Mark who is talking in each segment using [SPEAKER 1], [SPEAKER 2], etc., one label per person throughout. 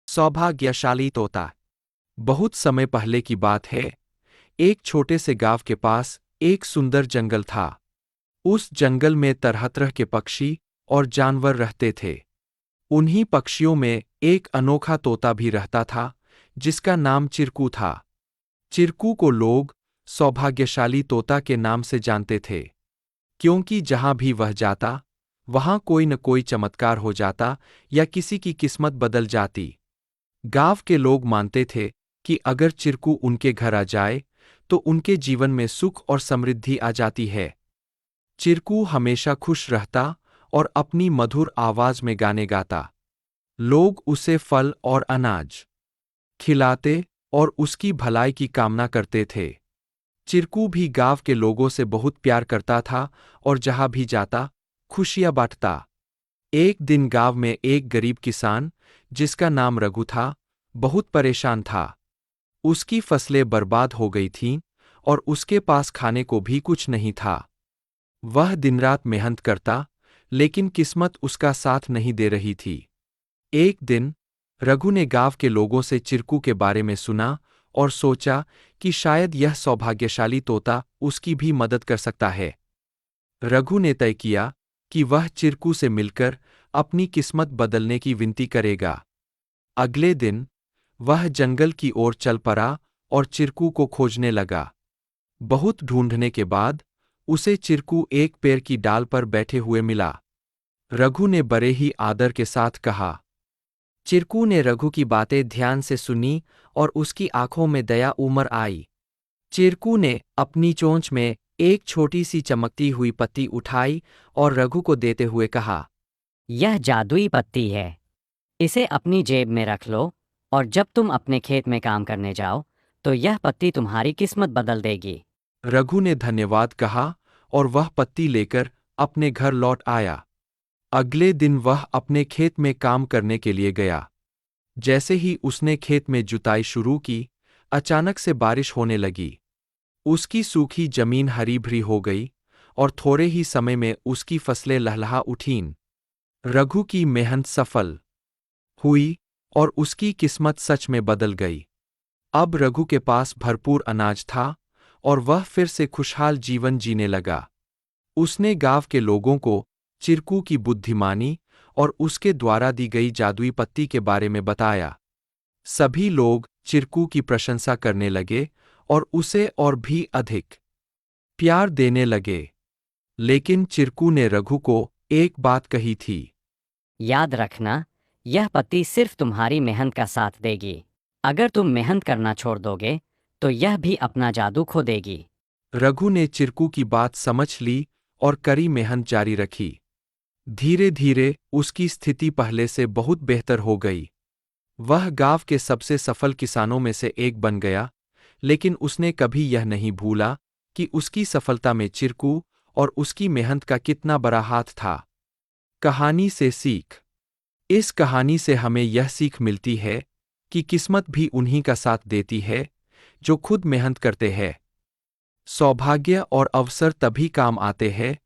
[SPEAKER 1] सौभाग्यशाली तोता। बहुत समय पहले की बात है। एक छोटे से गांव के पास एक सुंदर जंगल था। उस जंगल में तरह तरह के पक्षी और जानवर रहते थे। उन्हीं पक्षियों में एक अनोखा तोता भी रहता था, जिसका नाम चिरकू था। चिरकू को लोग सौभाग्यशाली तोता के नाम से जानते थे, क्योंकि जहां भी वह जाता, वहां कोई न कोई चमत्कार हो जाता या किसी की किस्मत बदल जाती। गांव के लोग मानते थे कि अगर चिरकू उनके घर आ जाए तो उनके जीवन में सुख और समृद्धि आ जाती है। चिरकू हमेशा खुश रहता और अपनी मधुर आवाज में गाने गाता। लोग उसे फल और अनाज खिलाते और उसकी भलाई की कामना करते थे। चिरकू भी गांव के लोगों से बहुत प्यार करता था और जहां भी जाता, खुशियां बांटता। एक दिन गांव में एक गरीब किसान, जिसका नाम रघु था, बहुत परेशान था। उसकी फसलें बर्बाद हो गई थीं और उसके पास खाने को भी कुछ नहीं था। वह दिनरात मेहनत करता, लेकिन किस्मत उसका साथ नहीं दे रही थी। एक दिन रघु ने गांव के लोगों से चिरकू के बारे में सुना और सोचा कि शायद यह सौभाग्यशाली तोता उसकी भी मदद कर सकता है। रघु ने तय किया कि वह चिरकू से मिलकर अपनी किस्मत बदलने की विनती करेगा। अगले दिन वह जंगल की ओर चल पड़ा और चिरकू को खोजने लगा। बहुत ढूंढने के बाद उसे चिरकू एक पेड़ की डाल पर बैठे हुए मिला। रघु ने बड़े ही आदर के साथ कहा। चिरकू ने रघु की बातें ध्यान से सुनी और उसकी आंखों में दया उमड़ आई। चिरकू ने अपनी चोंच में एक छोटी सी चमकती हुई पत्ती उठाई और रघु को देते हुए कहा,
[SPEAKER 2] यह जादुई पत्ती है। इसे अपनी जेब में रख लो और जब तुम अपने खेत में काम करने जाओ तो यह पत्ती तुम्हारी किस्मत बदल देगी।
[SPEAKER 1] रघु ने धन्यवाद कहा और वह पत्ती लेकर अपने घर लौट आया। अगले दिन वह अपने खेत में काम करने के लिए गया। जैसे ही उसने खेत में जुताई शुरू की, अचानक से बारिश होने लगी। उसकी सूखी जमीन हरी भरी हो गई और थोड़े ही समय में उसकी फसलें लहलहा उठीं। रघु की मेहनत सफल हुई और उसकी किस्मत सच में बदल गई। अब रघु के पास भरपूर अनाज था और वह फिर से खुशहाल जीवन जीने लगा। उसने गांव के लोगों को चिरकू की बुद्धिमानी और उसके द्वारा दी गई जादुई पत्ती के बारे में बताया। सभी लोग चिरकू की प्रशंसा करने लगे और उसे और भी अधिक प्यार देने लगे। लेकिन चिरकू ने रघु को एक बात कही थी।
[SPEAKER 2] याद रखना, यह पत्ती सिर्फ तुम्हारी मेहनत का साथ देगी। अगर तुम मेहनत करना छोड़ दोगे तो यह भी अपना जादू खो देगी।
[SPEAKER 1] रघु ने चिरकू की बात समझ ली और कड़ी मेहनत जारी रखी। धीरे धीरे उसकी स्थिति पहले से बहुत बेहतर हो गई। वह गांव के सबसे सफल किसानों में से एक बन गया, लेकिन उसने कभी यह नहीं भूला कि उसकी सफलता में चिरकू और उसकी मेहनत का कितना बड़ा हाथ था। कहानी से सीख। इस कहानी से हमें यह सीख मिलती है कि किस्मत भी उन्हीं का साथ देती है जो खुद मेहनत करते हैं। सौभाग्य और अवसर तभी काम आते हैं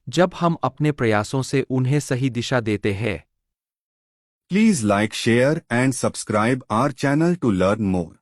[SPEAKER 1] जब हम अपने प्रयासों से उन्हें सही दिशा देते हैं।
[SPEAKER 3] Please like, share and subscribe our channel to learn more.